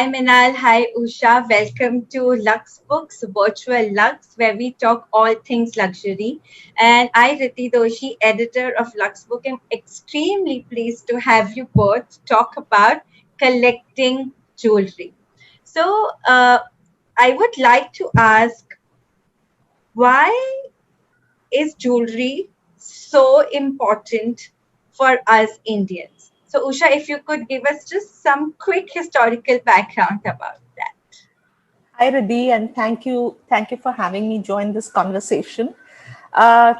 Hi Minal, hi Usha. Welcome to Lux Books, Virtual Lux, where we talk all things luxury. And I, Riti Doshi, editor of Lux Book, am extremely pleased to have you both talk about collecting jewelry. So, I would like to ask, why is jewelry so important for us Indians? So, Usha, if you could give us just some quick historical background about that. Hi, Radhi, and thank you for having me join this conversation. Uh,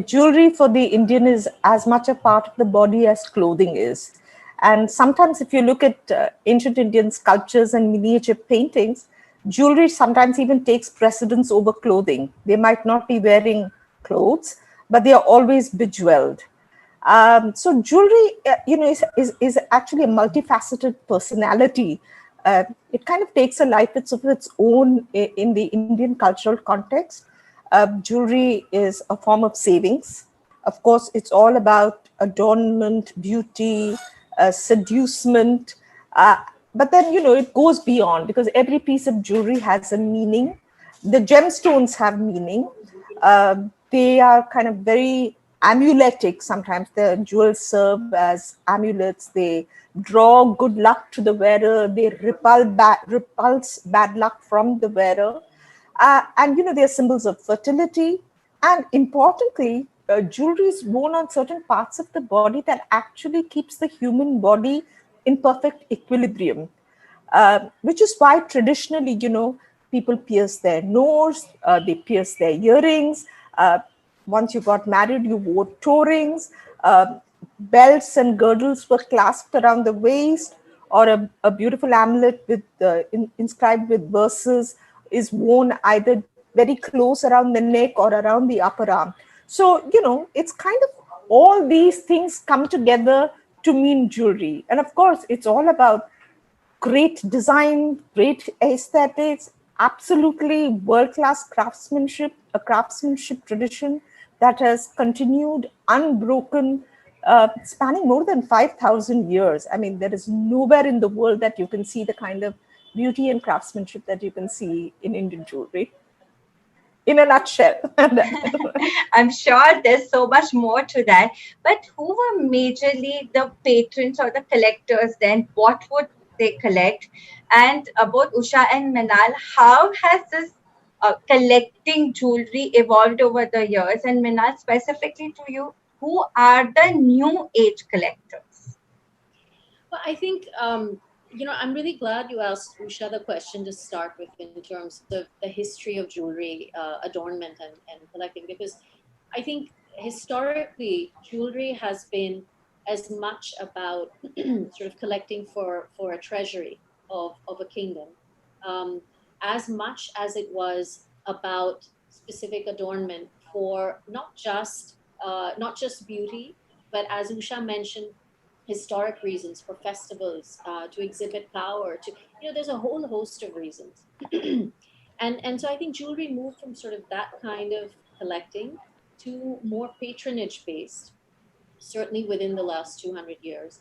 Jewelry for the Indian is as much a part of the body as clothing is. And sometimes, if you look at ancient Indian sculptures and miniature paintings, jewelry sometimes even takes precedence over clothing. They might not be wearing clothes, but they are always bejeweled. So jewelry, is actually a multifaceted personality. It kind of takes a life of its own in the Indian cultural context. Jewelry is a form of savings. Of course, it's all about adornment, beauty, seducement. Uh, but then, it goes beyond because every piece of jewelry has a meaning. The gemstones have meaning. They are kind of very amuletic. Sometimes the jewels serve as amulets. They draw good luck to the wearer. They repulse bad luck from the wearer. And they're symbols of fertility. And importantly, jewelry is worn on certain parts of the body that actually keeps the human body in perfect equilibrium. Which is why traditionally, people pierce their nose, they pierce their earrings. Once you got married, you wore toe rings. Belts and girdles were clasped around the waist, or a beautiful amulet inscribed with verses is worn either very close around the neck or around the upper arm. So, it's kind of all these things come together to mean jewelry. And of course, it's all about great design, great aesthetics, absolutely world class craftsmanship, a craftsmanship tradition that has continued unbroken, spanning more than 5,000 years. I mean, there is nowhere in the world that you can see the kind of beauty and craftsmanship that you can see in Indian jewelry. In a nutshell. I'm sure there's so much more to that. But who were majorly the patrons or the collectors then? What would they collect? And both Usha and Manal, how has this collecting jewelry evolved over the years? And Manal, specifically to you, who are the new age collectors? Well, I think, I'm really glad you asked Usha the question to start with in terms of the history of jewelry, adornment, and collecting, because I think historically, jewelry has been as much about sort of collecting for a treasury of a kingdom, um, as much as it was about specific adornment for not just beauty, but as Usha mentioned, historic reasons for festivals, to exhibit power, to there's a whole host of reasons. And so I think jewelry moved from sort of that kind of collecting to more patronage based, certainly within the last 200 years.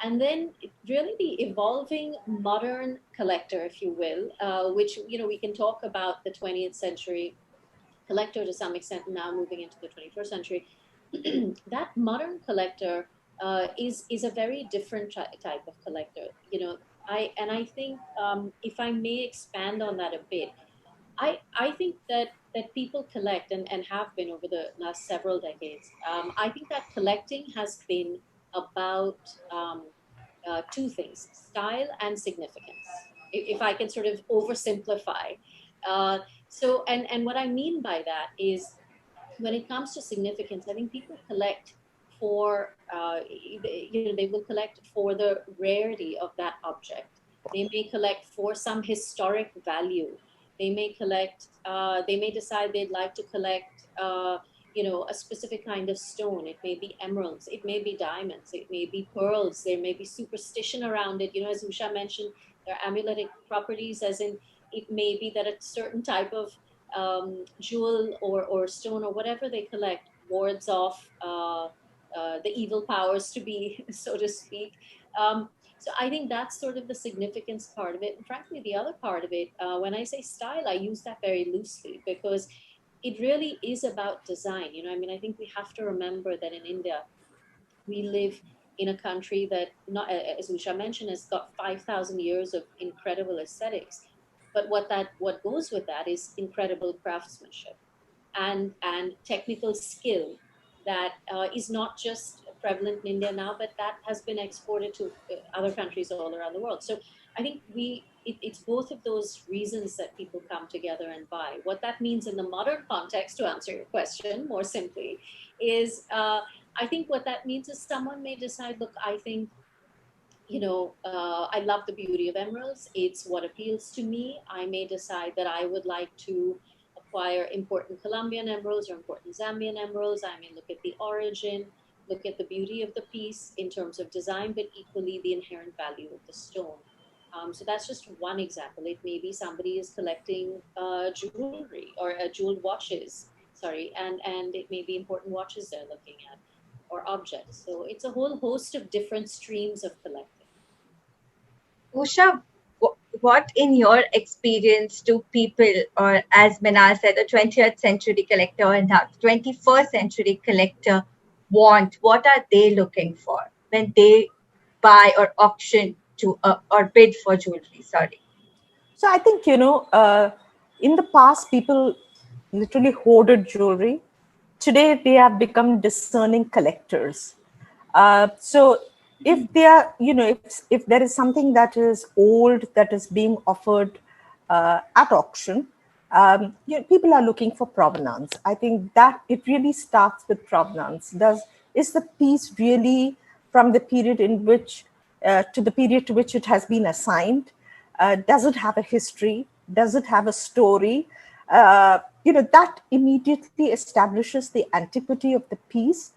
And then really the evolving modern collector, if you will, which we can talk about the 20th century collector to some extent, now moving into the 21st century. That modern collector is a very different type of collector. I think, if I may expand on that a bit, I think that people collect and have been over the last several decades. I think that collecting has been about two things: style and significance. If I can sort of oversimplify. And what I mean by that is, when it comes to significance, I think people collect for, they will collect for the rarity of that object. They may collect for some historic value. They may decide they'd like to collect, a specific kind of stone. It may be emeralds, it may be diamonds, it may be pearls. There may be superstition around it. As Usha mentioned, there are amuletic properties, as in it may be that a certain type of jewel or stone or whatever they collect wards off the evil powers to be, so to speak. So I think that's sort of the significance part of it. And frankly, the other part of it, when I say style, I use that very loosely because it really is about design. I mean, I think we have to remember that in India, we live in a country that, not as Usha mentioned, has got 5,000 years of incredible aesthetics. But what goes with that is incredible craftsmanship and technical skill that is not just prevalent in India now, but that has been exported to other countries all around the world. So I think it's both of those reasons that people come together and buy. What that means in the modern context, to answer your question more simply, is I think what that means is someone may decide, look, I think I love the beauty of emeralds. It's what appeals to me. I may decide that I would like to acquire important Colombian emeralds or important Zambian emeralds. I may look at the origin, look at the beauty of the piece in terms of design, but equally the inherent value of the stone. So that's just one example. It may be somebody is collecting jewelry or jeweled watches, sorry, and it may be important watches they're looking at or objects. So it's a whole host of different streams of collecting. Usha, what in your experience do people, or as Minal said, a 20th century collector and a 21st century collector want? What are they looking for when they buy or auction to or bid for jewelry? Sorry. So I think, in the past, people literally hoarded jewelry. Today, they have become discerning collectors. So if they are, if there is something that is old that is being offered at auction, people are looking for provenance. I think that it really starts with provenance. Is the piece really from the period in which to the period to which it has been assigned? Does it have a history? Does it have a story? That immediately establishes the antiquity of the piece.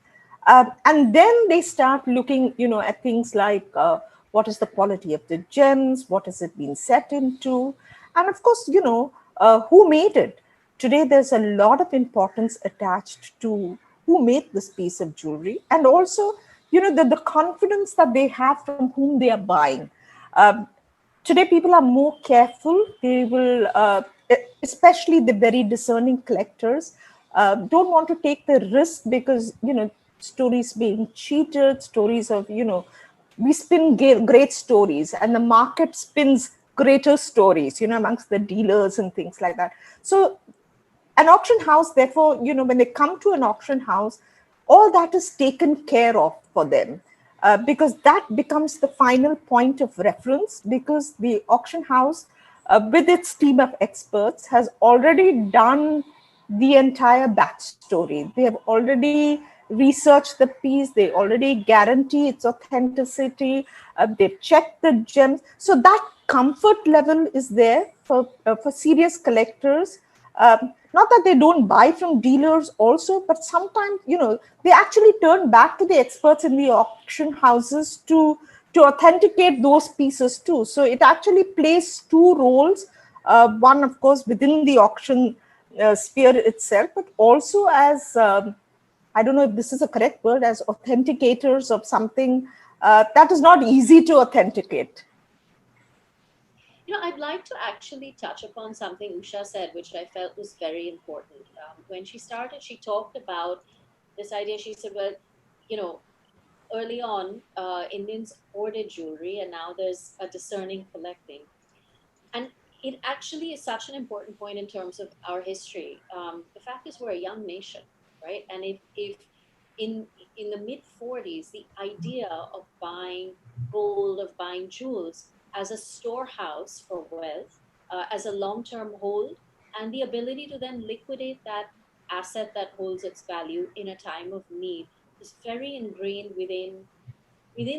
And then they start looking, at things like what is the quality of the gems, what has it been set into, and of course, who made it. Today, there's a lot of importance attached to who made this piece of jewelry, and also, the confidence that they have from whom they are buying. Um, Today people are more careful. They will especially the very discerning collectors don't want to take the risk, because stories being cheated, stories of we spin great stories and the market spins greater stories amongst the dealers and things like that. So an auction house, therefore, when they come to an auction house, all that is taken care of for them, because that becomes the final point of reference, because the auction house, with its team of experts, has already done the entire backstory. They have already researched the piece, they already guarantee its authenticity, they've checked the gems. So that comfort level is there for serious collectors. Not that they don't buy from dealers also, but sometimes they actually turn back to the experts in the auction houses to authenticate those pieces too. So it actually plays two roles. One, of course, within the auction sphere itself, but also as I don't know if this is a correct word, as authenticators of something that is not easy to authenticate. I'd like to actually touch upon something Usha said, which I felt was very important. When she started, she talked about this idea. She said, well, you know, early on, Indians hoarded jewelry, and now there's a discerning collecting. And it actually is such an important point in terms of our history. The fact is, we're a young nation, right? And if in the mid 40s, the idea of buying gold, of buying jewels as a storehouse for wealth, as a long-term hold, and the ability to then liquidate that asset that holds its value in a time of need was very ingrained within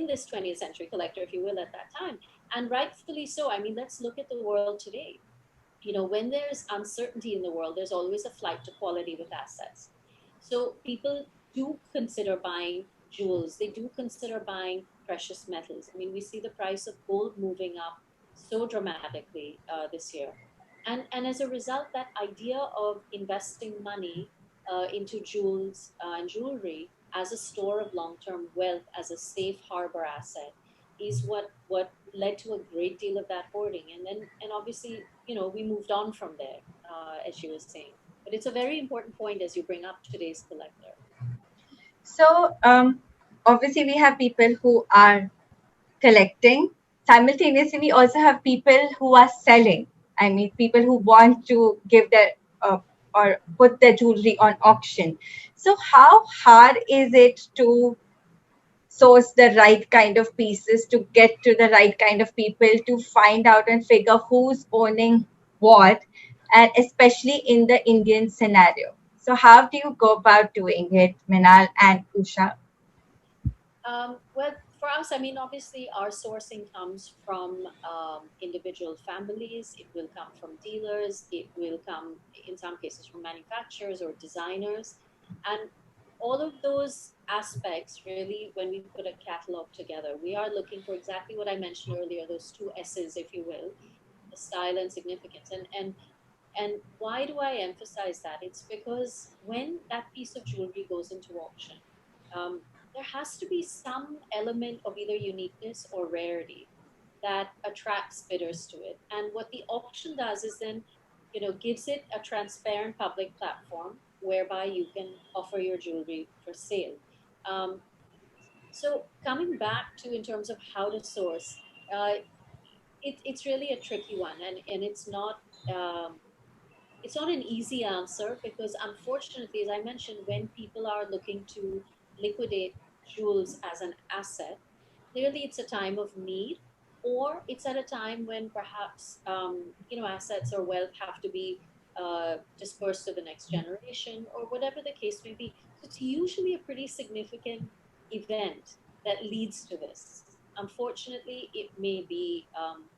this 20th century collector, if you will, at that time. And rightfully so. I mean, let's look at the world today. When there's uncertainty in the world, there's always a flight to quality with assets. So people do consider buying jewels, they do consider buying precious metals. I mean, we see the price of gold moving up so dramatically this year. And as a result, that idea of investing money into jewels and jewelry as a store of long term wealth, as a safe harbor asset, is what led to a great deal of that hoarding. And obviously, we moved on from there, as she was saying. But it's a very important point as you bring up today's collector. So, obviously, we have people who are collecting. Simultaneously, we also have people who are selling. I mean, people who want to give their or put their jewelry on auction. So, how hard is it to source the right kind of pieces, to get to the right kind of people, to find out and figure who's owning what, and especially in the Indian scenario? So, how do you go about doing it, Minal and Usha? Well, for us, I mean, obviously, our sourcing comes from individual families. It will come from dealers. It will come, in some cases, from manufacturers or designers. And all of those aspects, really, when we put a catalog together, we are looking for exactly what I mentioned earlier, those two S's, if you will, the style and significance. And why do I emphasize that? It's because when that piece of jewelry goes into auction, um, there has to be some element of either uniqueness or rarity that attracts bidders to it. And what the auction does is then, gives it a transparent public platform whereby you can offer your jewelry for sale. Um, so coming back to in terms of how to source, uh, it's really a tricky one, and um, it's not an easy answer because unfortunately, as I mentioned, when people are looking to liquidate jewels as an asset, clearly it's a time of need, or it's at a time when perhaps assets or wealth have to be dispersed to the next generation, or whatever the case may be. So it's usually a pretty significant event that leads to this. Unfortunately, it may be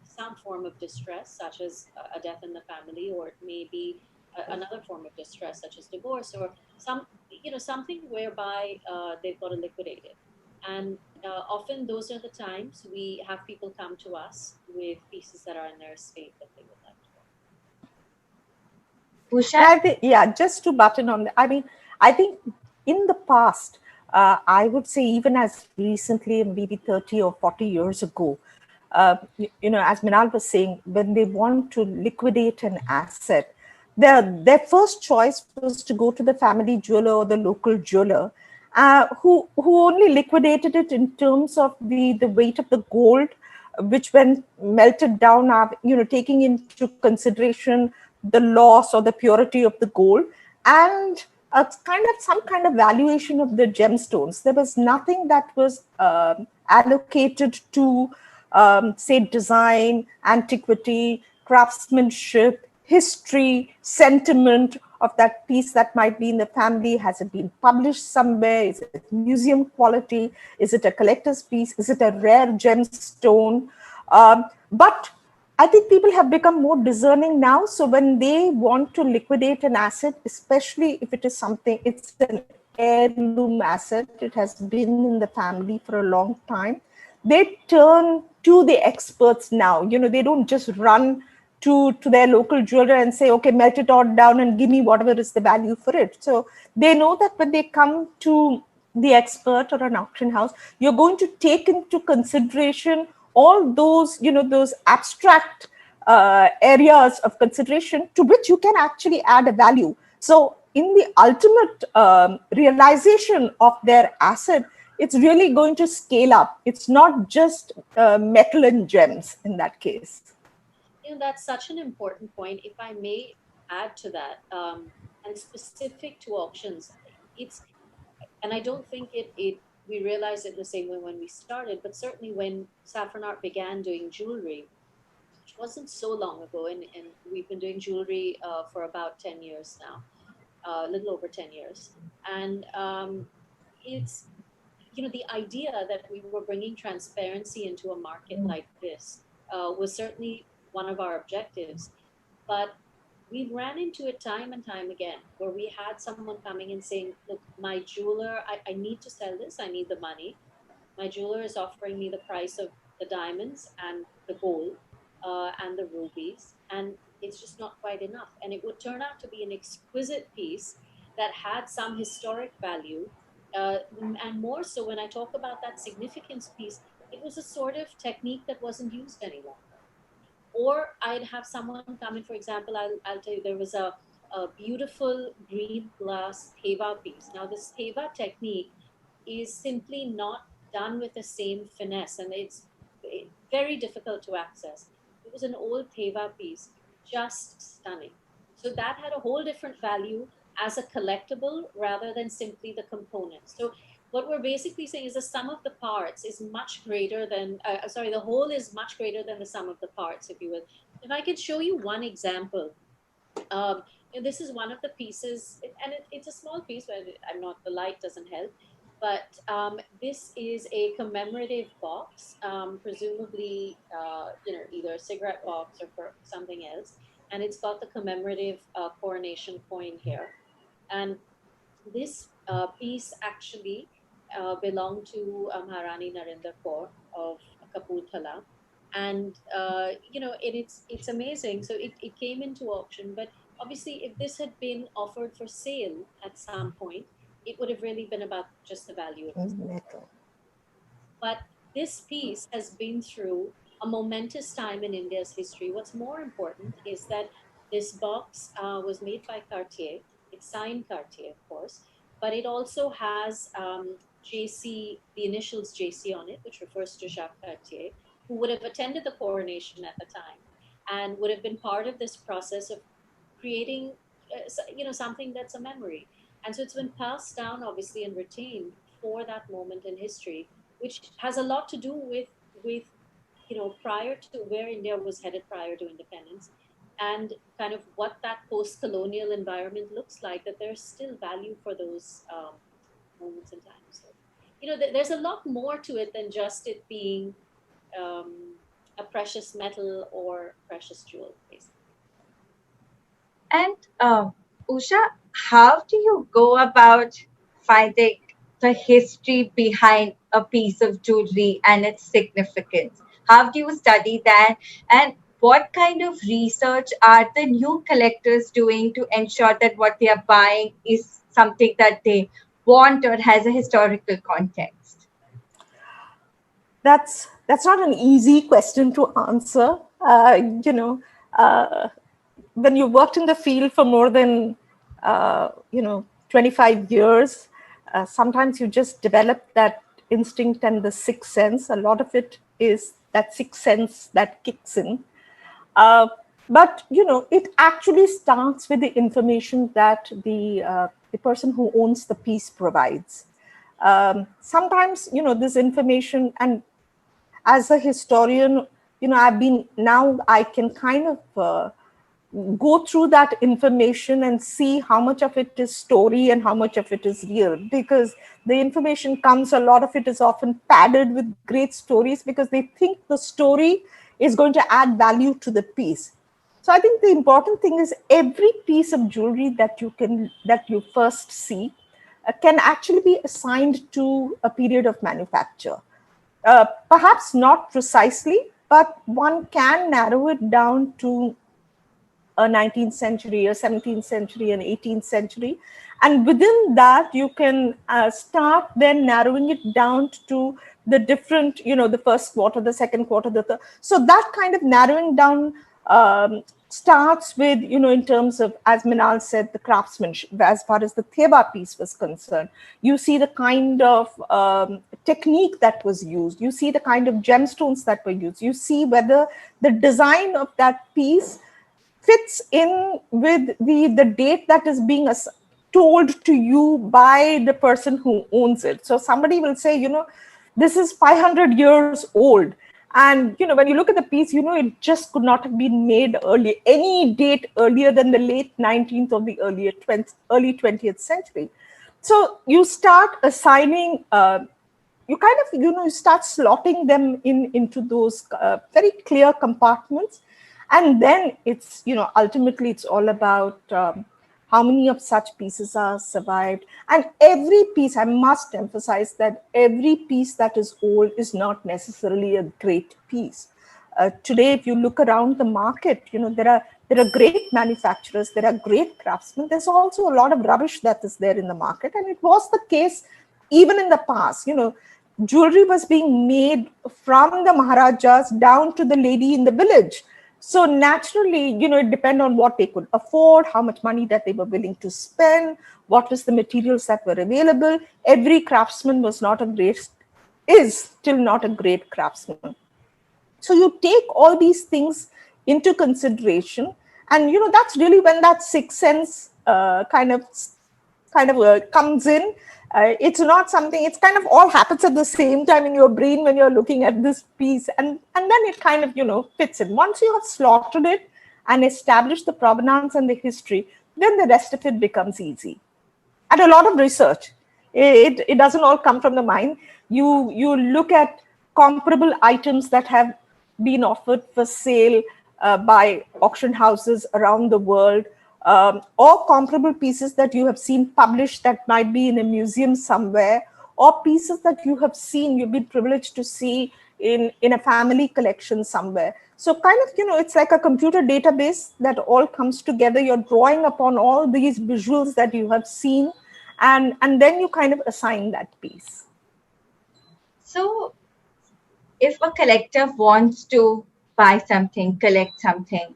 some form of distress, such as a death in the family, or it may be another form of distress, such as divorce, or something whereby they've got to liquidate it. And often those are the times we have people come to us with pieces that are in their estate that they would like to Usha? And I think, yeah, just to button on, I mean, I think in the past, I would say even as recently, maybe 30 or 40 years ago, as Minal was saying, when they want to liquidate an asset, their first choice was to go to the family jeweler or the local jeweler, who only liquidated it in terms of the weight of the gold, which when melted down, taking into consideration the loss or the purity of the gold, and some kind of valuation of the gemstones. There was nothing that was allocated to, say, design, antiquity, craftsmanship, history, sentiment of that piece that might be in the family. Has it been published somewhere? Is it museum quality? Is it a collector's piece? Is it a rare gemstone? But I think people have become more discerning now. So when they want to liquidate an asset, especially if it is something, it's an heirloom asset, it has been in the family for a long time, they turn to the experts now. They don't just run to their local jeweler and say, okay, melt it all down and give me whatever is the value for it. So they know that when they come to the expert or an auction house, you're going to take into consideration all those, those abstract areas of consideration to which you can actually add a value. So in the ultimate realization of their asset, it's really going to scale up. It's not just metal and gems in that case. That's such an important point. If I may add to that, and specific to auctions, it's and I don't think it we realized it the same way when we started, but certainly when Saffronart began doing jewelry, which wasn't so long ago, and we've been doing jewelry for about 10 years now, a little over 10 years. And it's, the idea that we were bringing transparency into a market like this was certainly one of our objectives. But we've ran into it time and time again where we had someone coming and saying, look, my jeweler, I need to sell this, I need the money. My jeweler is offering me the price of the diamonds and the gold and the rubies, and it's just not quite enough. And it would turn out to be an exquisite piece that had some historic value. And more so, when I talk about that significance piece, it was a sort of technique that wasn't used any longer. Or I'd have someone come in, for example, I'll tell you, there was a beautiful green glass theva piece. Now, this theva technique is simply not done with the same finesse, and it's very difficult to access. It was an old theva piece, just stunning. So that had a whole different value as a collectible rather than simply the components. So what we're basically saying is the sum of the parts is much greater than, sorry, the whole is much greater than the sum of the parts, if you will. If I could show you one example, this is one of the pieces, and it's a small piece, but I'm not, the light doesn't help. But this is a commemorative box, presumably, either a cigarette box or for something else. And it's got the commemorative coronation coin here. And this piece actually belonged to Maharani Narinder Kaur of Kapurthala. And it's amazing. So it came into auction, but obviously, if this had been offered for sale at some point, it would have really been about just the value of this. But this piece has been through a momentous time in India's history. What's more important is that this box was made by Cartier. It's signed Cartier, of course, but it also has JC, the initials JC on it, which refers to Jacques Cartier, who would have attended the coronation at the time and would have been part of this process of creating, something that's a memory. And so it's been passed down, obviously, and retained for that moment in history, which has a lot to do with prior to where India was headed prior to independence, and kind of what that post-colonial environment looks like. That there's still value for those moments in time. So, there's a lot more to it than just it being a precious metal or precious jewel, basically. And Usha, how do you go about finding the history behind a piece of jewelry and its significance? How do you study that? And what kind of research are the new collectors doing to ensure that what they are buying is something that they want or has a historical context? That's not an easy question to answer. When you worked in the field for more than 25 years, sometimes you just develop that instinct and the sixth sense. A lot of it is that sixth sense that kicks in. But it actually starts with the information that the person who owns the piece provides. Sometimes this information, and as a historian, I can kind of go through that information and see how much of it is story and how much of it is real, because the information comes, a lot of it is often padded with great stories because they think the story is going to add value to the piece. So I think the important thing is every piece of jewelry that you first see can actually be assigned to a period of manufacture. Perhaps not precisely, but one can narrow it down to a 19th century, a 17th century, an 18th century. And within that, you can start then narrowing it down to the different, the first quarter, the second quarter, the third. So that kind of narrowing down starts with, in terms of, as Minal said, the craftsmanship. As far as the theba piece was concerned, you see the kind of technique that was used. You see the kind of gemstones that were used. You see whether the design of that piece fits in with the date that is being told to you by the person who owns it. So somebody will say, this is 500 years old. And, when you look at the piece, it just could not have been made early, any date earlier than the late 19th or the early 20th century. So you start assigning, you kind of, you start slotting them into those very clear compartments. And then it's, ultimately it's all about how many of such pieces are survived. And every piece, I must emphasize that every piece that is old is not necessarily a great piece. Today, if you look around the market, there are great manufacturers, there are great craftsmen. There's also a lot of rubbish that is there in the market. And it was the case even in the past. jewelry was being made from the Maharajas down to the lady in the village. So naturally, it depended on what they could afford, how much money that they were willing to spend, what was the materials that were available. Every craftsman is still not a great craftsman. So you take all these things into consideration, and that's really when that sixth sense comes in. It's not something, it's kind of all happens at the same time in your brain when you're looking at this piece, and then it kind of fits in. Once you have slaughtered it and established the provenance and the history, then the rest of it becomes easy. And a lot of research. It doesn't all come from the mind. You look at comparable items that have been offered for sale by auction houses around the world, or comparable pieces that you have seen published that might be in a museum somewhere, or pieces that you've been privileged to see in a family collection somewhere. So kind of, it's like a computer database that all comes together. You're drawing upon all these visuals that you have seen, and then you kind of assign that piece. So, if a collector wants to buy something, collect something,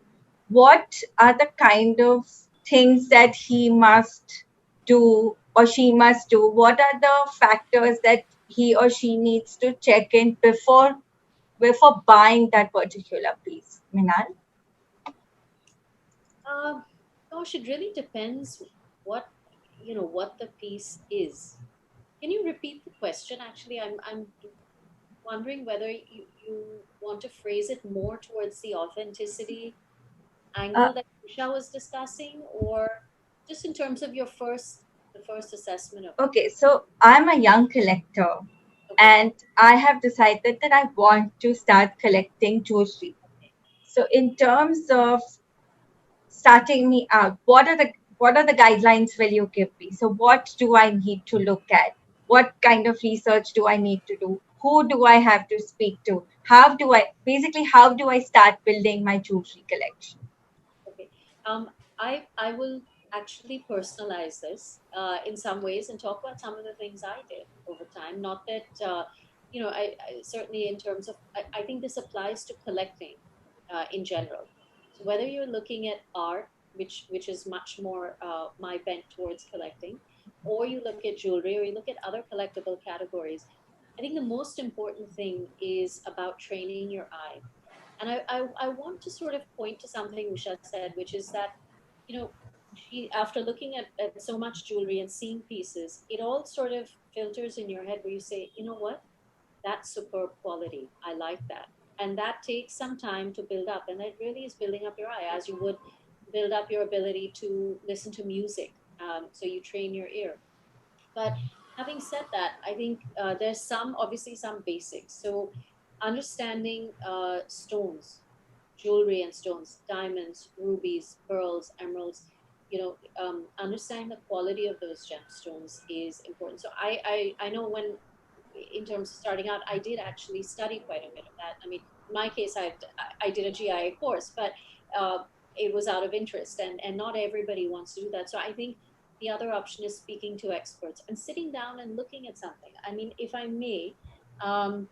what are the kind of things that he must do or she must do? What are the factors that he or she needs to check in before buying that particular piece, Minal? Gosh, it really depends what what the piece is. Can you repeat the question? Actually, I'm wondering whether you want to phrase it more towards the authenticity Uh, angle that Usha was discussing, or just in terms of the first assessment of it. okay, so I'm a young collector Okay. and I have decided that I want to start collecting jewelry. So, in terms of starting me out, what are the guidelines will you give me? So what do I need to look at? What kind of research do I need to do? Who do I have to speak to? How do I start building my jewelry collection? Okay. I will actually personalize this in some ways and talk about some of the things I did over time. Not that I certainly in terms of I think this applies to collecting in general. So whether you're looking at art, which is much more my bent towards collecting, or you look at jewelry, or you look at other collectible categories, I think the most important thing is about training your eye. And I want to sort of point to something Usha said, which is that, you know, after looking at so much jewelry and seeing pieces, it all sort of filters in your head where you say, you know what, that's superb quality. I like that. And that takes some time to build up. And it really is building up your eye as you would build up your ability to listen to music. So you train your ear. But having said that, I think there's obviously some basics. So understanding stones, jewelry and stones, diamonds, rubies, pearls, emeralds, understanding the quality of those gemstones is important. So I know when, in terms of starting out, I did actually study quite a bit of that. I mean, in my case, I did a GIA course, but uh, it was out of interest, and not everybody wants to do that. So I think the other option is speaking to experts and sitting down and looking at something. I mean, if I may, um,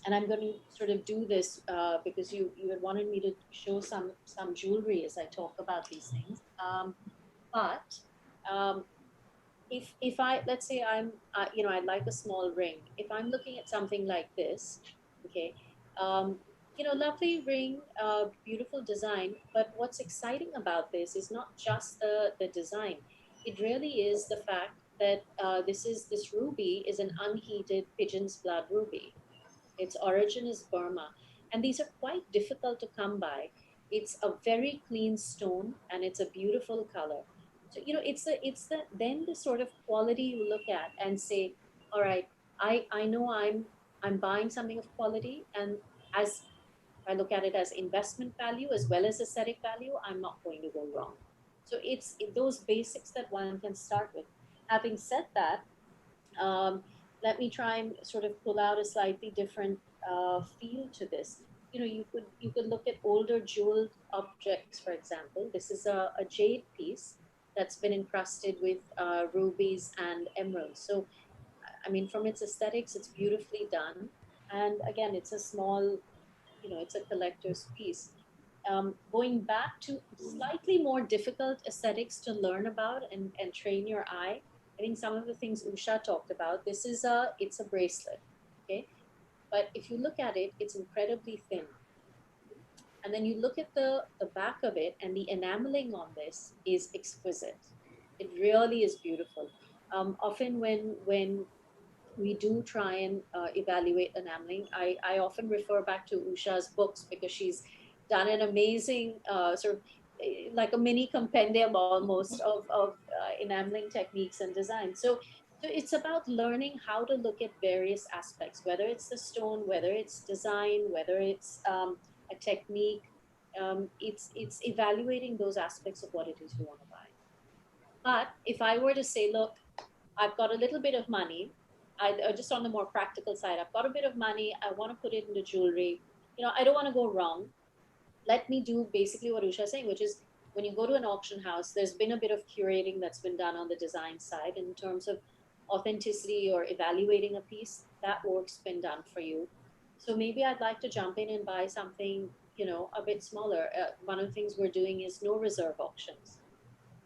and I'm going to sort of do this because you had wanted me to show some jewelry as I talk about these things. But um, if I, let's say I'm I'd like a small ring. If I'm looking at something like this, okay, lovely ring, beautiful design. But what's exciting about this is not just the design. It really is the fact that this ruby is an unheated pigeon's blood ruby. Its origin is Burma, and these are quite difficult to come by. It's a very clean stone, and it's a beautiful color. So it's the then the sort of quality you look at and say, all right, I know I'm buying something of quality, and as I look at it as investment value as well as aesthetic value, I'm not going to go wrong. So it's those basics that one can start with. Having said that, um, let me try and sort of pull out a slightly different feel to this. You could look at older jeweled objects, for example. This is a jade piece that's been encrusted with rubies and emeralds. So I mean, from its aesthetics, it's beautifully done. And again, it's a small, it's a collector's piece. Going back to slightly more difficult aesthetics to learn about and train your eye, I think some of the things Usha talked about, it's a bracelet, okay? But if you look at it, it's incredibly thin. And then you look at the back of it, and the enameling on this is exquisite. It really is beautiful. Often when we do try and evaluate enameling, I often refer back to Usha's books, because she's done an amazing sort of like a mini compendium almost of enameling techniques and design. So it's about learning how to look at various aspects, whether it's the stone, whether it's design, whether it's a technique. It's evaluating those aspects of what it is you want to buy. But if I were to say, look, I've got a little bit of money. Just on the more practical side, I've got a bit of money. I want to put it into jewelry. I don't want to go wrong. Let me do basically what Usha is saying, which is when you go to an auction house, there's been a bit of curating that's been done on the design side in terms of authenticity or evaluating a piece. That work's been done for you. So maybe I'd like to jump in and buy something, a bit smaller. One of the things we're doing is no reserve auctions.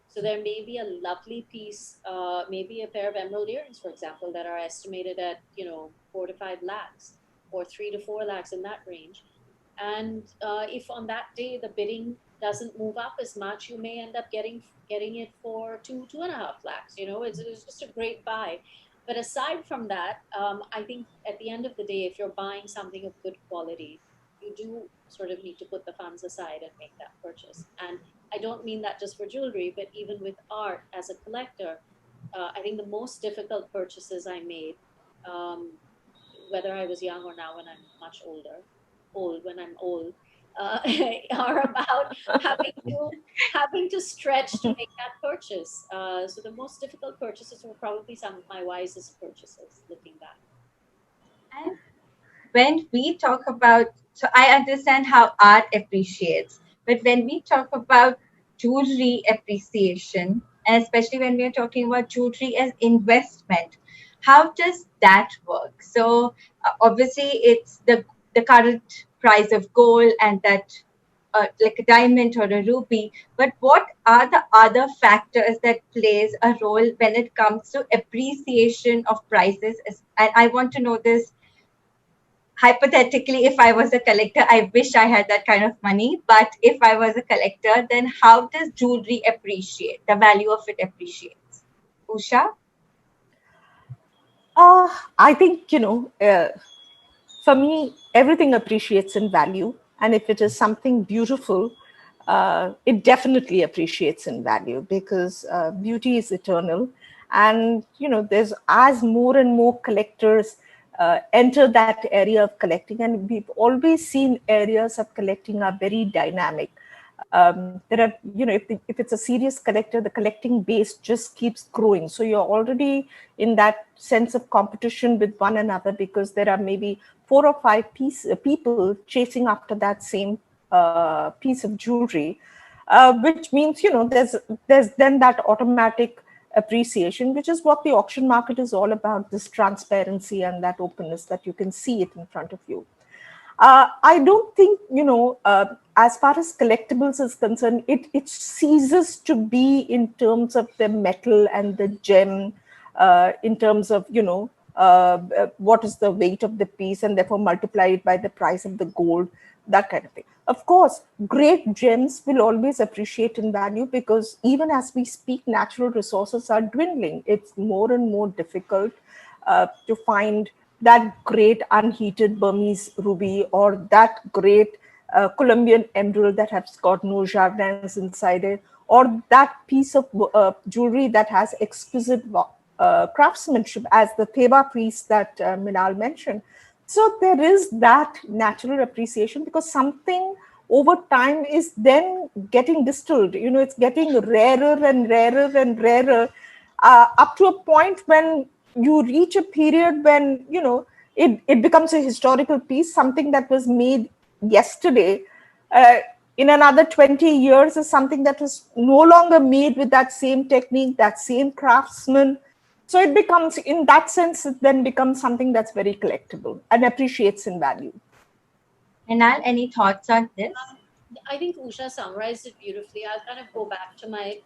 So there may be a lovely piece, maybe a pair of emerald earrings, for example, that are estimated at 4 to 5 lakhs, or 3 to 4 lakhs, in that range. And if on that day the bidding doesn't move up as much, you may end up getting it for 2.5 lakhs. It's just a great buy. But aside from that, I think at the end of the day, if you're buying something of good quality, you do sort of need to put the funds aside and make that purchase. And I don't mean that just for jewelry, but even with art as a collector, I think the most difficult purchases I made, whether I was young or now when I'm much old when I'm old, uh, are about having to stretch to make that purchase. So the most difficult purchases were probably some of my wisest purchases, looking back. And when we talk about, so I understand how art appreciates, but when we talk about jewelry appreciation, and especially when we are talking about jewelry as investment, how does that work? So obviously it's the current price of gold, and that like a diamond or a ruby, but what are the other factors that plays a role when it comes to appreciation of prices? And I want to know this hypothetically. If I was a collector, I wish I had that kind of money, but if I was a collector, then how does jewelry appreciate, the value of it appreciates? Usha? I think, for me, everything appreciates in value. And if it is something beautiful, it definitely appreciates in value, because beauty is eternal. And, there's as more and more collectors enter that area of collecting. And we've always seen areas of collecting are very dynamic. There are, if it's a serious collector, the collecting base just keeps growing. So you're already in that sense of competition with one another, because there are maybe 4 or 5 people chasing after that same piece of jewelry, which means, there's then that automatic appreciation, which is what the auction market is all about, this transparency and that openness that you can see it in front of you. I don't think, as far as collectibles is concerned, it ceases to be in terms of the metal and the gem, in terms of, what is the weight of the piece, and therefore multiply it by the price of the gold, that kind of thing. Of course, great gems will always appreciate in value, because even as we speak, natural resources are dwindling. It's more and more difficult to find that great unheated Burmese ruby, or that great Colombian emerald that has got no jardins inside it, or that piece of jewelry that has exquisite craftsmanship, as the Theba piece that Minal mentioned. So there is that natural appreciation, because something over time is then getting distilled. It's getting rarer and rarer and rarer, up to a point when you reach a period when, it becomes a historical piece. Something that was made yesterday, uh, in another 20 years, is something that is no longer made with that same technique, that same craftsman. So it becomes, in that sense, it then becomes something that's very collectible and appreciates in value. Minal, any thoughts on this? I think Usha summarized it beautifully. I'll kind of go back to my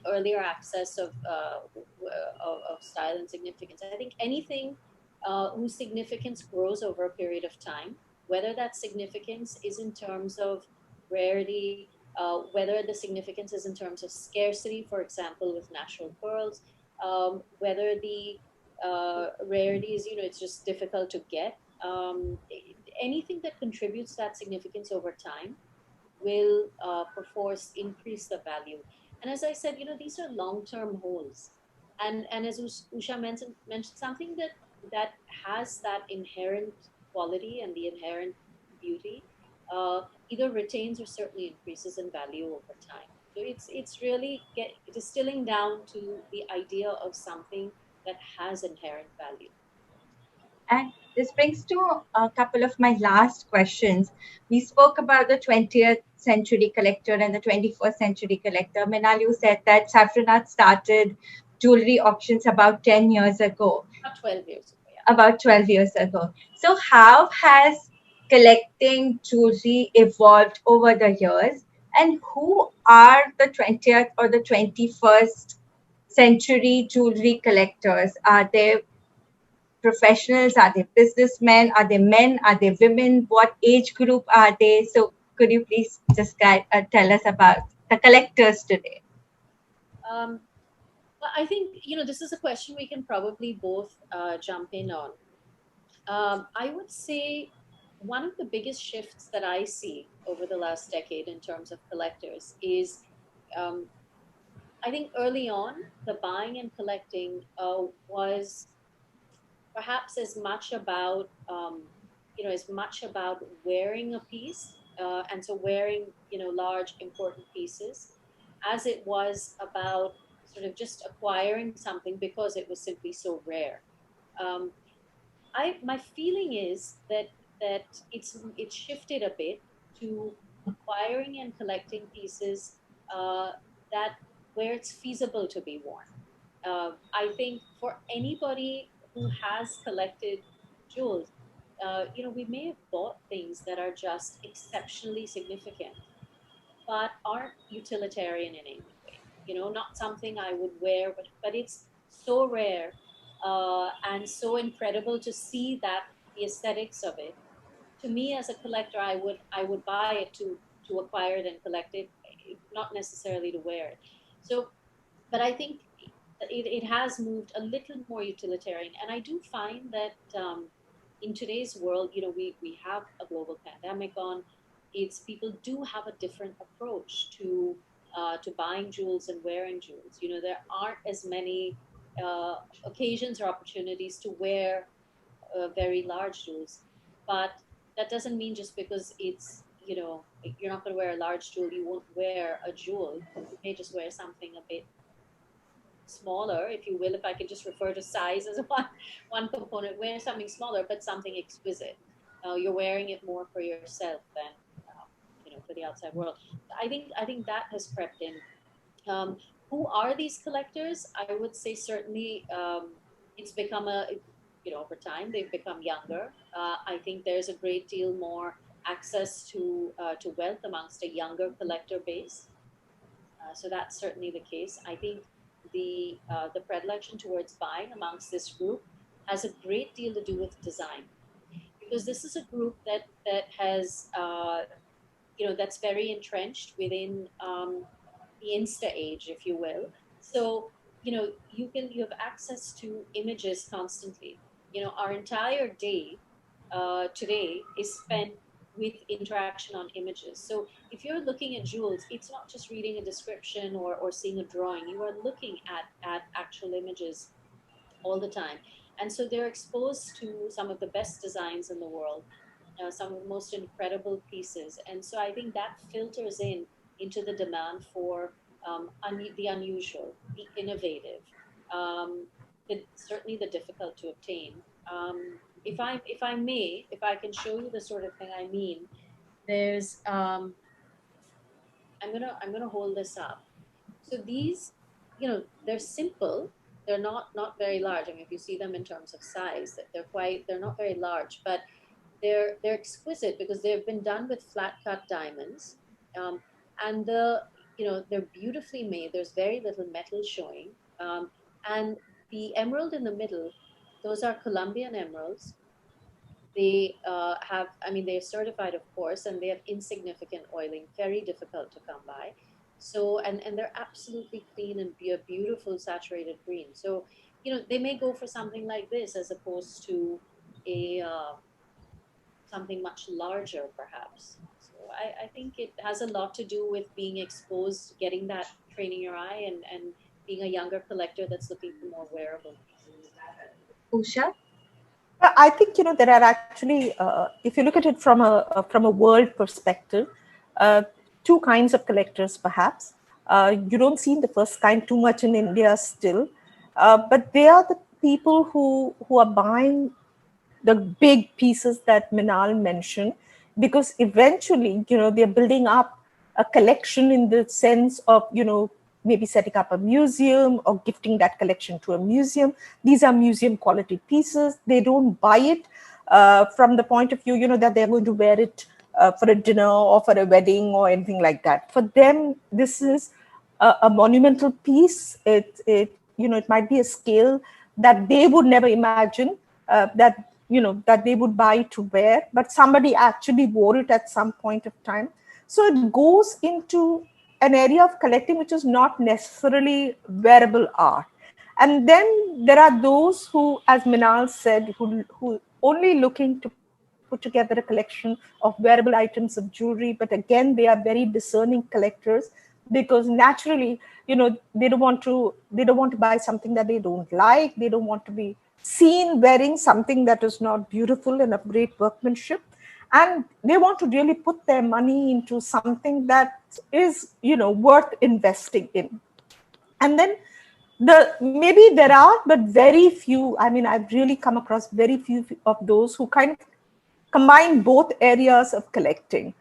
earlier access of style and significance. I think anything whose significance grows over a period of time, whether that significance is in terms of rarity, whether the significance is in terms of scarcity, for example, with natural pearls, whether the rarity is, it's just difficult to get. Anything that contributes that significance over time will perforce increase the value. And as I said, these are long-term holds. And as Usha mentioned something that has that inherent quality and the inherent beauty, either retains or certainly increases in value over time. So it's really distilling down to the idea of something that has inherent value. And this brings to a couple of my last questions. We spoke about the 20th century collector and the 21st century collector. Minal, you said that Saffronart started jewelry auctions about 10 years ago. About 12 years ago, yeah. About 12 years ago. So, how has collecting jewelry evolved over the years? And who are the 20th or the 21st century jewelry collectors? Are they professionals? Are they businessmen? Are they men? Are they women? What age group are they? So could you please just tell us about the collectors today? Um, well, I think this is a question we can probably both jump in on. I would say one of the biggest shifts that I see over the last decade in terms of collectors is, um, I think early on, the buying and collecting was perhaps as much about wearing a piece, and so wearing large important pieces, as it was about sort of just acquiring something because it was simply so rare. Um, my feeling is that it's shifted a bit to acquiring and collecting pieces uh, that where it's feasible to be worn. I think for anybody who has collected jewels, we may have bought things that are just exceptionally significant, but aren't utilitarian in any way. Not something I would wear, but it's so rare and so incredible to see that the aesthetics of it. To me, as a collector, I would buy it to acquire it and collect it, not necessarily to wear it. So, but I think it has moved a little more utilitarian, and I do find that in today's world, we have a global pandemic on. It's people do have a different approach to buying jewels and wearing jewels. There aren't as many uh, occasions or opportunities to wear very large jewels, but that doesn't mean just because you're not going to wear a large jewel, you won't wear a jewel. You may just wear something a bit smaller, if you will, if I could just refer to size as one component. Wear something smaller, but something exquisite. You're wearing it more for yourself than for the outside world. I think that has crept in. Who are these collectors? I would say certainly it's become over time they've become younger. I think there's a great deal more access to wealth amongst a younger collector base. So that's certainly the case. I think the predilection towards buying amongst this group has a great deal to do with design, because this is a group that has that's very entrenched within the Insta age, if you will. So you have access to images constantly. Our entire day today is spent with interaction on images. So if you're looking at jewels, it's not just reading a description or seeing a drawing. You are looking at actual images all the time. And so they're exposed to some of the best designs in the world, some of the most incredible pieces. And so I think that filters into the demand for the unusual, the innovative, certainly the difficult to obtain. If I can show you the sort of thing I mean, there's I'm gonna hold this up. So these, they're simple, they're not very large. I mean, if you see them in terms of size, they're not very large, but they're exquisite because they've been done with flat cut diamonds, um, and they're beautifully made. There's very little metal showing, and the emerald in the middle, those are Colombian emeralds. They I mean, they're certified, of course, and they have insignificant oiling, very difficult to come by. So, and they're absolutely clean and be a beautiful saturated green. So, they may go for something like this as opposed to a something much larger, perhaps. So, I think it has a lot to do with being exposed, getting that training your eye, and being a younger collector that's looking for more wearable pieces. Usha? I think there are actually, if you look at it from a world perspective, uh, two kinds of collectors perhaps. You don't see the first kind too much in India still, but they are the people who are buying the big pieces that Minal mentioned, because eventually, they're building up a collection in the sense of, maybe setting up a museum or gifting that collection to a museum. These are museum quality pieces. They don't buy it from the point of view, that they're going to wear it for a dinner or for a wedding or anything like that. For them, this is a monumental piece. It might be a scale that they would never imagine that they would buy to wear, but somebody actually wore it at some point of time. So it goes into an area of collecting which is not necessarily wearable art. And then there are those who, as Minal said, who only looking to put together a collection of wearable items of jewelry. But again, they are very discerning collectors, because naturally, they don't want to buy something that they don't like. They don't want to be seen wearing something that is not beautiful and of great workmanship, and they want to really put their money into something that is worth investing in. And then maybe there are, but very few. I mean, I've really come across very few of those who kind of combine both areas of collecting.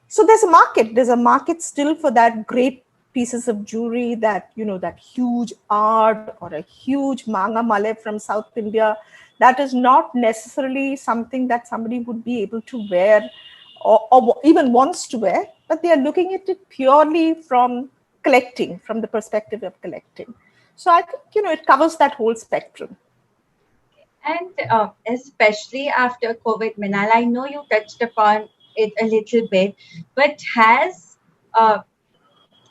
So there's a market still for that great pieces of jewelry, that huge art or a huge manga male from South India, that is not necessarily something that somebody would be able to wear, or even wants to wear, but they are looking at it purely from the perspective of collecting. So I think it covers that whole spectrum. And especially after COVID, Minal, I know you touched upon it a little bit, but uh,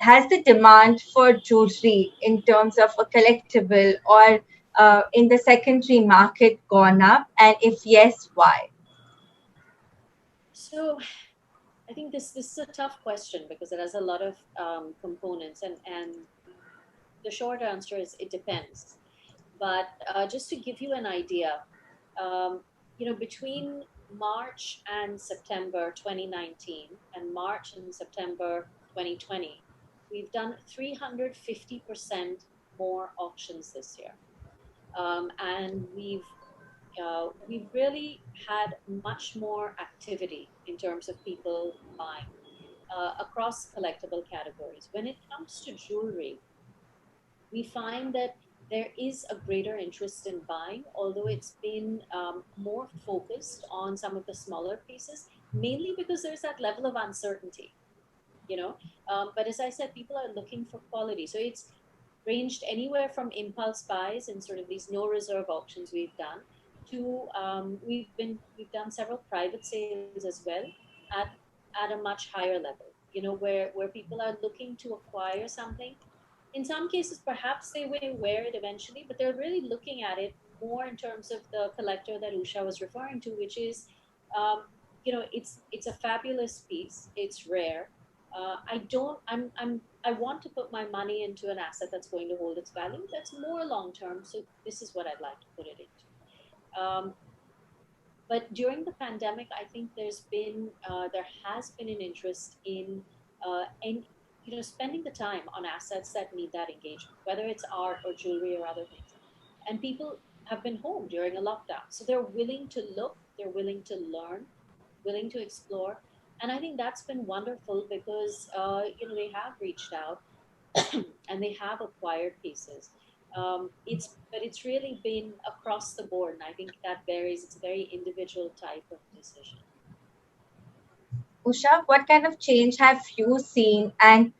has the demand for jewelry in terms of a collectible or in the secondary market gone up? And if yes, why? So, I think this is a tough question because it has a lot of components, and the short answer is it depends. But just to give you an idea, between March and September 2019 and March and September 2020, we've done 350% more auctions this year, and we've really had much more activity in terms of people buying across collectible categories. When it comes to jewelry, we find that there is a greater interest in buying, although it's been more focused on some of the smaller pieces, mainly because there's that level of uncertainty, you know. But as I said, people are looking for quality. So it's ranged anywhere from impulse buys and sort of these no reserve auctions we've done to we've done several private sales as well at at a much higher level, where people are looking to acquire something. In some cases, perhaps they will wear it eventually, but they're really looking at it more in terms of the collector that Usha was referring to, which is, um, it's a fabulous piece. It's rare. I don't. I want to put my money into an asset that's going to hold its value. That's more long term. So this is what I'd like to put it into. But during the pandemic, I think there has been an interest in spending the time on assets that need that engagement, whether it's art or jewelry or other things. And people have been home during a lockdown, so they're willing to look, they're willing to learn, willing to explore, and I think that's been wonderful because they have reached out and they have acquired pieces. It's really been across the board, and I think that varies. It's a very individual type of decision. Usha, what kind of change have you seen, and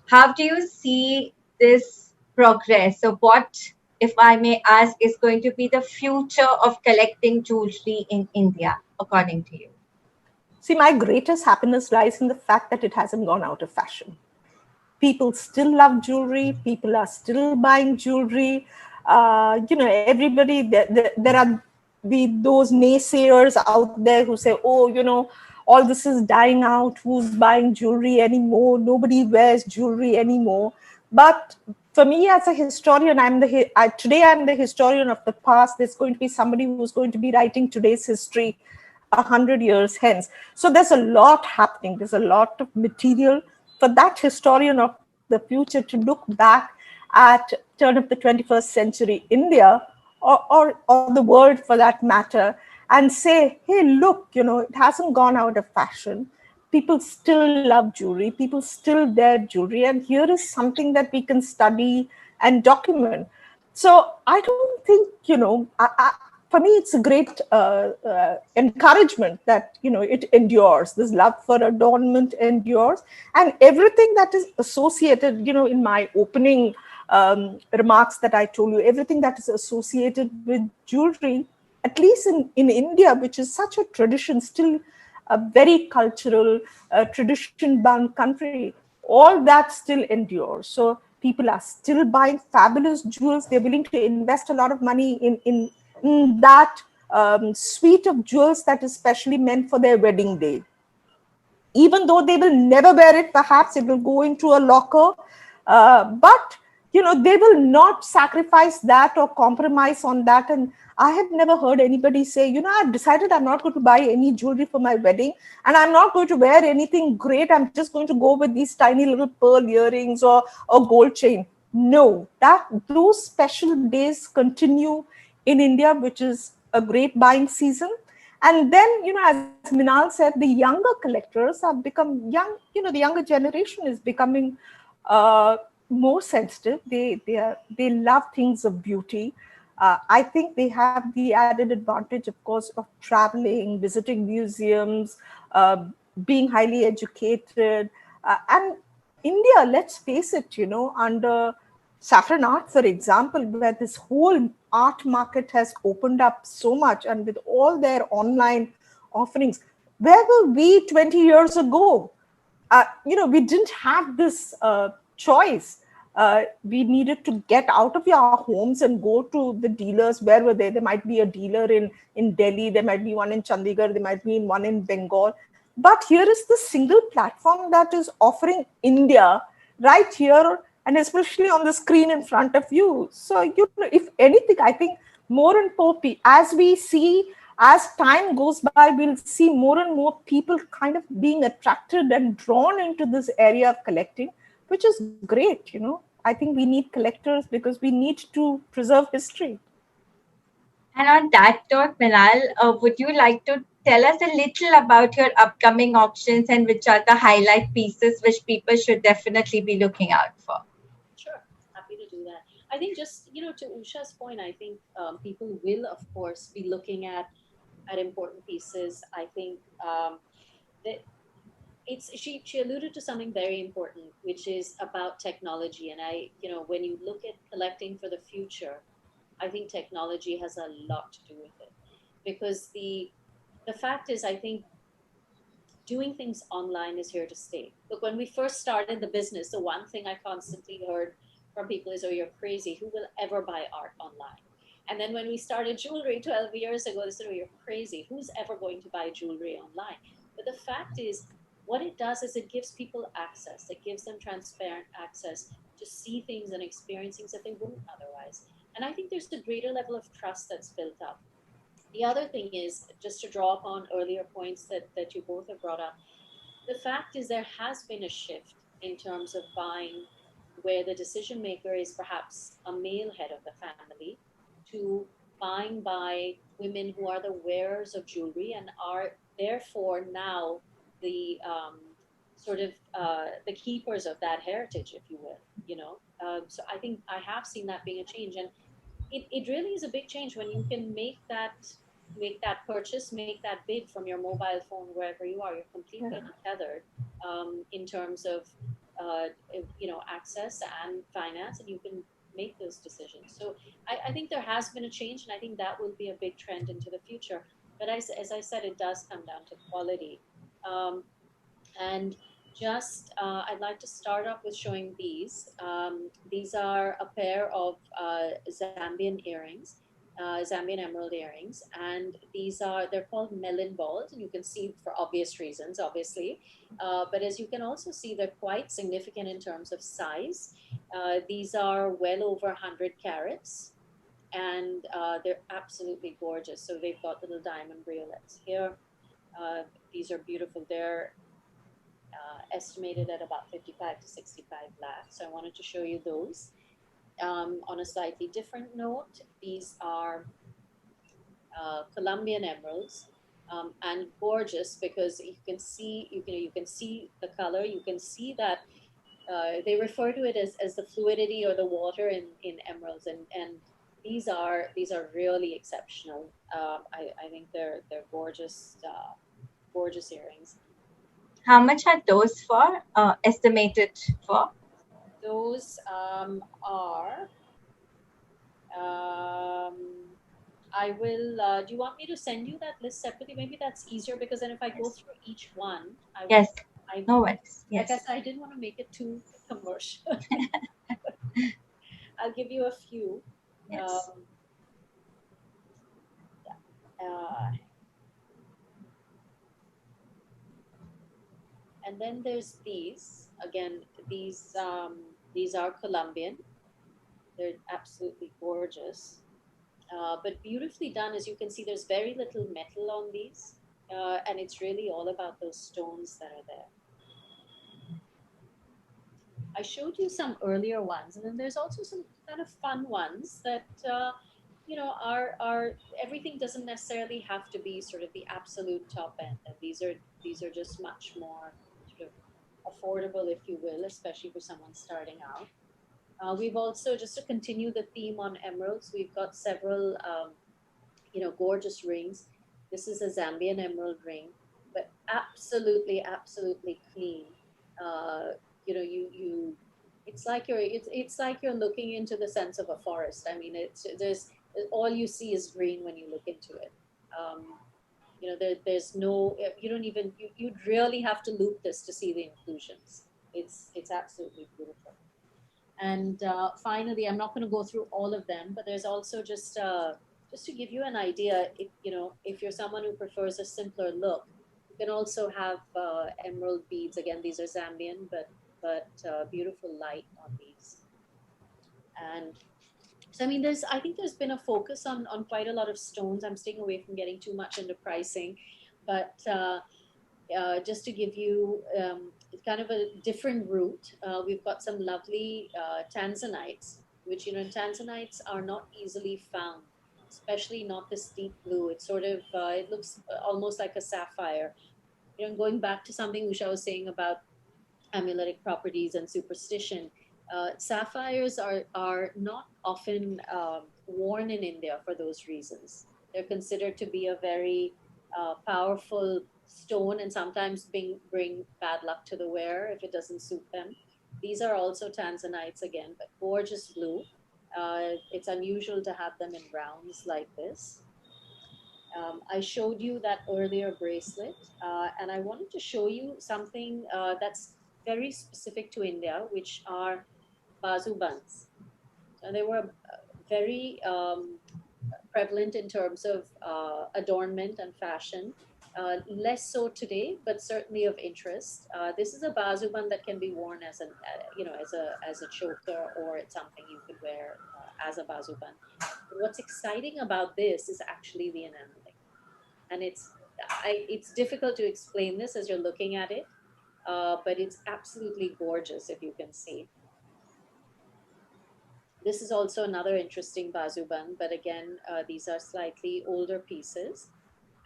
how do you see this progress? So, what, if I may ask, is going to be the future of collecting jewelry in India, according to you? See, my greatest happiness lies in the fact that it hasn't gone out of fashion. People still love jewelry. People are still buying jewelry. Everybody, there are those naysayers out there who say, oh, all this is dying out. Who's buying jewelry anymore? Nobody wears jewelry anymore. But for me as a historian, today I'm the historian of the past. There's going to be somebody who's going to be writing today's history 100 years hence. So there's a lot happening. There's a lot of material for that historian of the future to look back at turn of the 21st century India, or the world for that matter, and say, hey, look, it hasn't gone out of fashion. People still love jewelry. People still wear jewelry. And here is something that we can study and document. So I don't think, for me, it's a great encouragement that, it endures. This love for adornment endures. And everything that is associated, in my opening remarks that I told you, everything that is associated with jewelry, at least in India, which is such a tradition, still a very cultural, tradition-bound country, all that still endures. So people are still buying fabulous jewels. They're willing to invest a lot of money in that suite of jewels that is specially meant for their wedding day. Even though they will never wear it, perhaps it will go into a locker, but they will not sacrifice that or compromise on that. And I have never heard anybody say, I've decided I'm not going to buy any jewelry for my wedding, and I'm not going to wear anything great. I'm just going to go with these tiny little pearl earrings or a gold chain. No, that those special days continue in India, which is a great buying season. And then, as Minal said, the younger collectors have become the younger generation is becoming uh, more sensitive. They love things of beauty. I think they have the added advantage, of course, of traveling, visiting museums, being highly educated. And India, let's face it, under Saffronart, for example, where this whole art market has opened up so much, and with all their online offerings, where were we 20 years ago? We didn't have this choice. We needed to get out of our homes and go to the dealers. Where were they? There might be a dealer in Delhi, there might be one in Chandigarh, there might be one in Bengal. But here is the single platform that is offering India right here, and especially on the screen in front of you. So, if anything, I think more and more, as we see, as time goes by, we'll see more and more people kind of being attracted and drawn into this area of collecting, which is great. I think we need collectors because we need to preserve history. And on that note, Minal, would you like to tell us a little about your upcoming auctions and which are the highlight pieces which people should definitely be looking out for? Sure, happy to do that. I think just to Usha's point, I think people will of course be looking at important pieces. I think that she alluded to something very important, which is about technology. And when you look at collecting for the future, I think technology has a lot to do with it, because the fact is, I think doing things online is here to stay. Look, when we first started the business, the one thing I constantly heard from people is, "Oh, you're crazy. Who will ever buy art online?" And then when we started jewelry 12 years ago, they said, "Oh, you're crazy. Who's ever going to buy jewelry online?" But the fact is, what it does is it gives people access. It gives them transparent access to see things and experience things that they wouldn't otherwise. And I think there's a greater level of trust that's built up. The other thing is, just to draw upon earlier points that you both have brought up, the fact is there has been a shift in terms of buying, where the decision maker is perhaps a male head of the family, to buying by women who are the wearers of jewelry and are therefore now the sort of the keepers of that heritage, if you will. So I think I have seen that being a change, and it really is a big change when you can make that purchase, make that bid from your mobile phone wherever you are. You're completely untethered in terms of access and finance, and you can make those decisions. So I think there has been a change, and I think that will be a big trend into the future. But as I said, it does come down to quality. And just I'd like to start off with showing these. These are a pair of Zambian earrings, Zambian emerald earrings, and they're called Melon Balls, and you can see for obvious reasons, obviously. But as you can also see, they're quite significant in terms of size. These are well over 100 carats, and they're absolutely gorgeous. So they've got little diamond briolets here. These are beautiful. They're estimated at about 55 to 65 lakhs. So I wanted to show you those. On a slightly different note, these are Colombian emeralds, and gorgeous because you can see the color. You can see that they refer to it as the fluidity or the water in emeralds, and these are really exceptional. I think they're gorgeous, gorgeous earrings. How much are those for? Estimated for? Those are. Um, I will. Do you want me to send you that list separately? Maybe that's easier because then if I go Yes. through each one, Yes. I No worries. like I Yes. said, I didn't want to make it too commercial. I'll give you a few. Yes. Um, uh, and then there's these. Again, these are Colombian. They're absolutely gorgeous, but beautifully done. As you can see, there's very little metal on these, and it's really all about those stones that are there. I showed you some earlier ones, and then there's also some kind of fun ones that are everything doesn't necessarily have to be sort of the absolute top end, and these are just much more sort of affordable, if you will, especially for someone starting out. We've also, just to continue the theme on emeralds, we've got several gorgeous rings. This is a Zambian emerald ring, but absolutely, absolutely clean. You it's like you're looking into the sense of a forest. I mean, there's all you see is green when you look into it. Um, there's no, you don't even, you'd really have to loop this to see the inclusions. It's absolutely beautiful. And finally, I'm not going to go through all of them, but there's also just to give you an idea, if you're someone who prefers a simpler look, you can also have emerald beads. Again, these are Zambian, but beautiful light on these. And so, I mean, I think there's been a focus on quite a lot of stones. I'm staying away from getting too much into pricing, but just to give you kind of a different route, we've got some lovely Tanzanites, which, Tanzanites are not easily found, especially not this deep blue. It's sort of, it looks almost like a sapphire. Going back to something Usha was saying about amuletic properties and superstition, sapphires are not often worn in India for those reasons. They're considered to be a very powerful stone, and sometimes bring bad luck to the wearer if it doesn't suit them. These are also Tanzanites again, but gorgeous blue. It's unusual to have them in rounds like this. I showed you that earlier bracelet, and I wanted to show you something that's very specific to India, which are bazu buns. And they were very prevalent in terms of adornment and fashion. Less so today, but certainly of interest. This is a bazu bun that can be worn as a choker, or it's something you could wear as a bazu bun. But what's exciting about this is actually the enameling, and it's difficult to explain this as you're looking at it, but it's absolutely gorgeous if you can see. This is also another interesting bazuban, but again, these are slightly older pieces.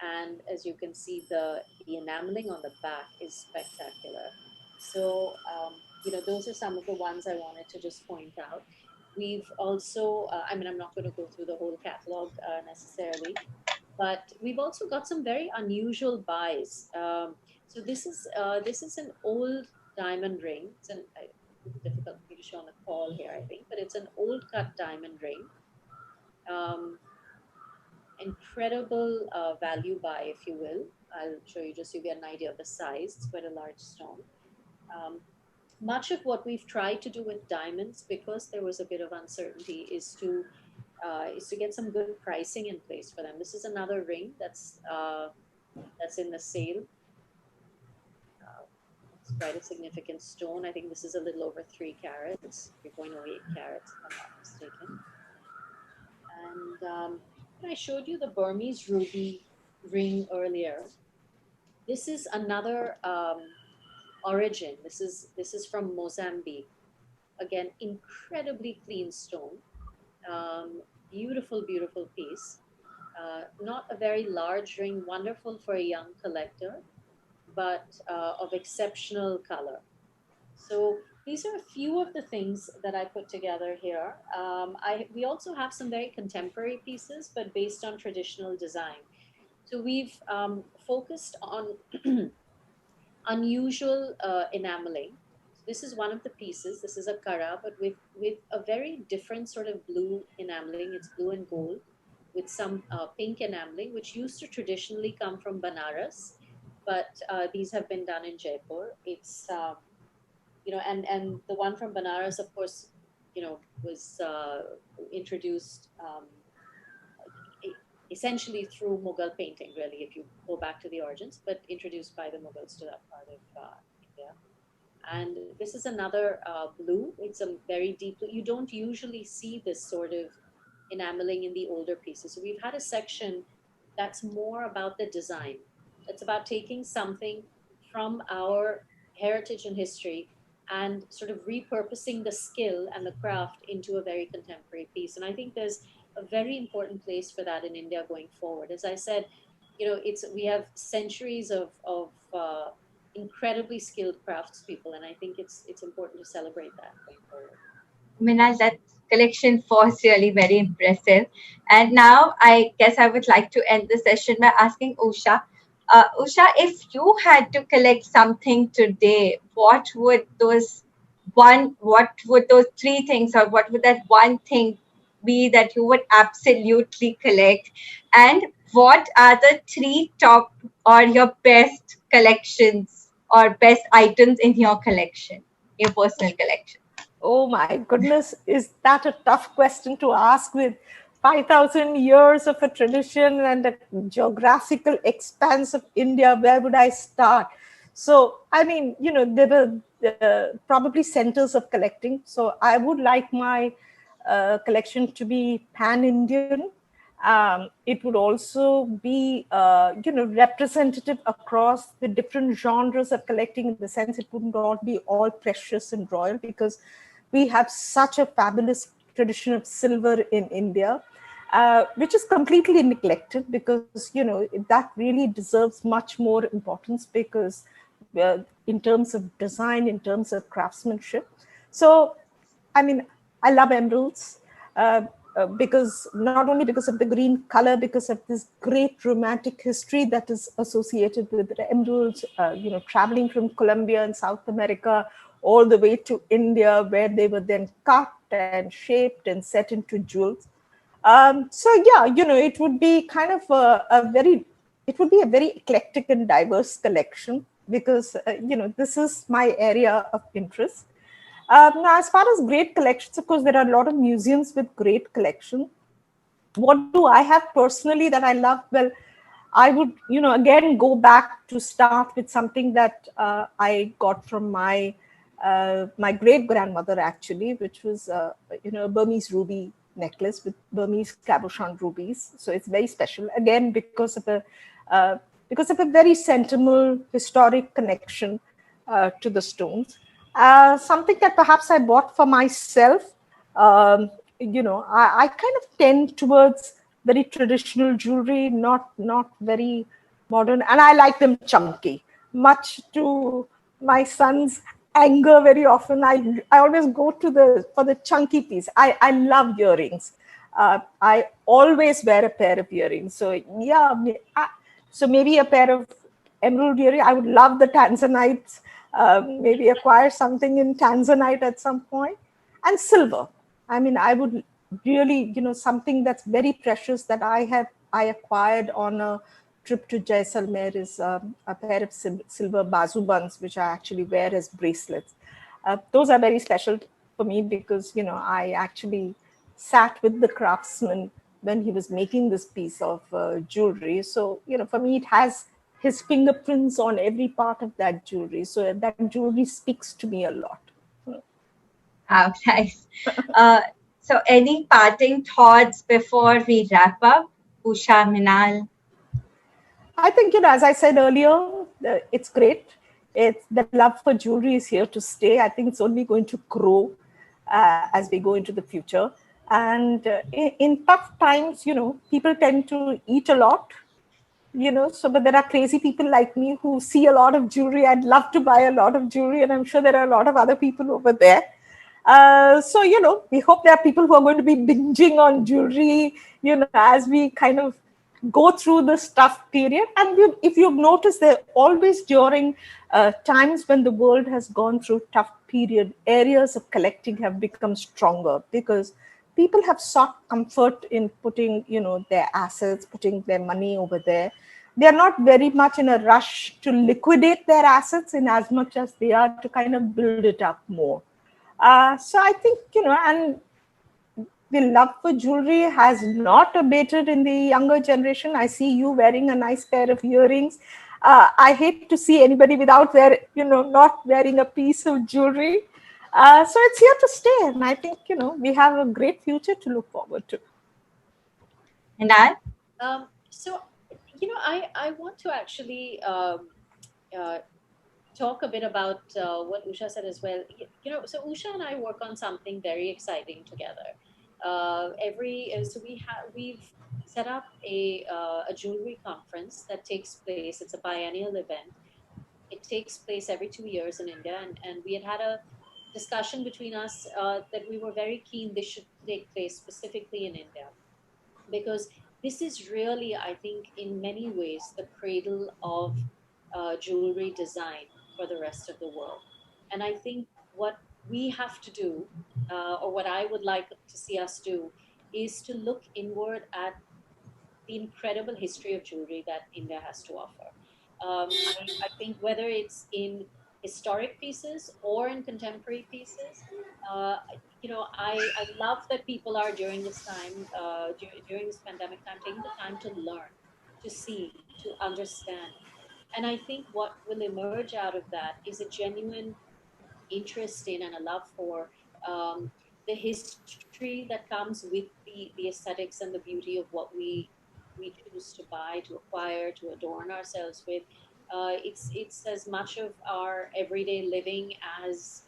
And as you can see, the enameling on the back is spectacular. So those are some of the ones I wanted to just point out. We've also, I mean, I'm not going to go through the whole catalog necessarily, but we've also got some very unusual buys. So this is an old diamond ring. It's difficult for me to show on the call here, I think, but it's an old cut diamond ring. Um, Incredible value buy, if you will. I'll show you just so you get an idea of the size. It's quite a large stone. Um, Much of what we've tried to do with diamonds, because there was a bit of uncertainty, is to get some good pricing in place for them. This is another ring that's in the sale. It's quite a significant stone. I think this is a little over 3 carats, 3.08 carats, if I'm not mistaken. And I showed you the Burmese ruby ring earlier. This is another origin. This is from Mozambique. Again, incredibly clean stone. Beautiful, beautiful piece. Not a very large ring, wonderful for a young collector, but of exceptional color. So these are a few of the things that I put together here. We also have some very contemporary pieces, but based on traditional design. So we've focused on unusual enameling. So this is one of the pieces. This is a kara, but with a very different sort of blue enameling. It's blue and gold with some pink enameling, which used to traditionally come from Banaras, but these have been done in Jaipur. It's and the one from Banaras, of course, was introduced essentially through Mughal painting, really, if you go back to the origins, but introduced by the Mughals to that part of India. And this is another blue. It's a very deep blue. You don't usually see this sort of enameling in the older pieces. So we've had a section that's more about the design. It's about taking something from our heritage and history and sort of repurposing the skill and the craft into a very contemporary piece. And I think there's a very important place for that in India going forward. As I said, we have centuries of incredibly skilled craftspeople, and I think it's important to celebrate that going forward. Minal, that collection was really very impressive. And now I guess I would like to end the session by asking Usha. Usha, if you had to collect something today, what would those three things, or what would that one thing be that you would absolutely collect? And what are the three top or your best collections or best items in your collection, your personal collection? Oh my goodness, is that a tough question to ask with 5,000 years of a tradition and a geographical expanse of India? Where would I start? So, I mean, there were probably centers of collecting. So, I would like my collection to be pan-Indian. It would also be, representative across the different genres of collecting, in the sense it wouldn't all be all precious and royal, because we have such a fabulous tradition of silver in India, which is completely neglected, because, that really deserves much more importance, because in terms of design, in terms of craftsmanship. So, I mean, I love emeralds. Because not only because of the green color, because of this great romantic history that is associated with the emeralds, traveling from Colombia and South America all the way to India, where they were then cut and shaped and set into jewels. So yeah, it would be kind of it would be a very eclectic and diverse collection, because, this is my area of interest. Now, as far as great collections, of course, there are a lot of museums with great collections. What do I have personally that I love? Well, I would, again, go back to start with something that I got from my great grandmother, actually, which was, a Burmese ruby necklace with Burmese cabochon rubies. So it's very special, again, because of a very sentimental, historic connection to the stones. Something that perhaps I bought for myself. I kind of tend towards very traditional jewelry, not very modern, and I like them chunky, much to my son's anger very often, I always go for the chunky piece. I love earrings. I always wear a pair of earrings. So yeah, so maybe a pair of emerald earring. I would love the Tanzanites. Maybe acquire something in Tanzanite at some point, and silver. I mean, I would really, something that's very precious that I acquired on a trip to Jaisalmer is a pair of silver bazu buns, which I actually wear as bracelets. Those are very special for me because, I actually sat with the craftsman when he was making this piece of jewelry. So, for me, it has his fingerprints on every part of that jewelry. So that jewelry speaks to me a lot. How nice. Uh, so, any parting thoughts before we wrap up, Usha, Minal? I think, as I said earlier, it's great. It's the love for jewelry is here to stay. I think it's only going to grow as we go into the future. And in tough times, people tend to eat a lot, but there are crazy people like me who see a lot of jewelry. I'd love to buy a lot of jewelry, and I'm sure there are a lot of other people over there. So, we hope there are people who are going to be binging on jewelry, as we kind of go through this tough period. And if you've noticed, they're always during times when the world has gone through tough period, areas of collecting have become stronger because people have sought comfort in putting, their assets, putting their money over there. They are not very much in a rush to liquidate their assets in as much as they are to kind of build it up more. So I think, and the love for jewelry has not abated in the younger generation. I see you wearing a nice pair of earrings. I hate to see anybody without not wearing a piece of jewelry. So it's here to stay. And I think, we have a great future to look forward to. Minal? So, I want to actually uh, talk a bit about what Usha said as well. So Usha and I work on something very exciting together. So we've set up a jewelry conference that takes place. It's a biennial event. It takes place every 2 years in India, and we had a discussion between us that we were very keen this should take place specifically in India because this is really, I think, in many ways, the cradle of jewelry design for the rest of the world. And I think what we have to do, or what I would like to see us do, is to look inward at the incredible history of jewelry that India has to offer. I think whether it's in historic pieces or in contemporary pieces, I love that people are during this time, during this pandemic time, taking the time to learn, to see, to understand. And I think what will emerge out of that is a genuine interest in and a love for the history that comes with the aesthetics and the beauty of what we choose to buy, to acquire, to adorn ourselves with. It's as much of our everyday living as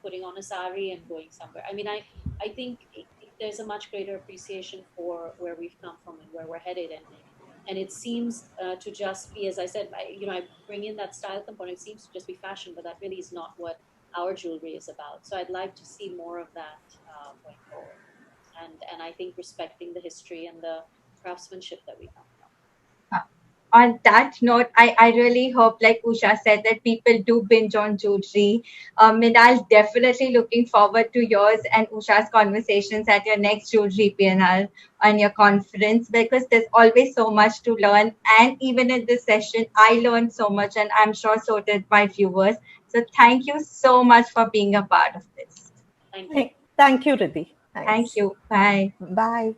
putting on a sari and going somewhere. I mean, I think there's a much greater appreciation for where we've come from and where we're headed, and it seems to just be, as I said, I bring in that style component. It seems to just be fashion, but that really is not what our jewelry is about. So I'd like to see more of that going forward, and I think respecting the history and the craftsmanship that we come from. On that note, I really hope, like Usha said, that people do binge on jewelry. Minal, definitely looking forward to yours and Usha's conversations at your next jewelry PNL on your conference because there's always so much to learn. And even in this session, I learned so much, and I'm sure so did my viewers. So thank you so much for being a part of this. Thank you. Thank you, Riddhi. Thank you. Bye. Bye.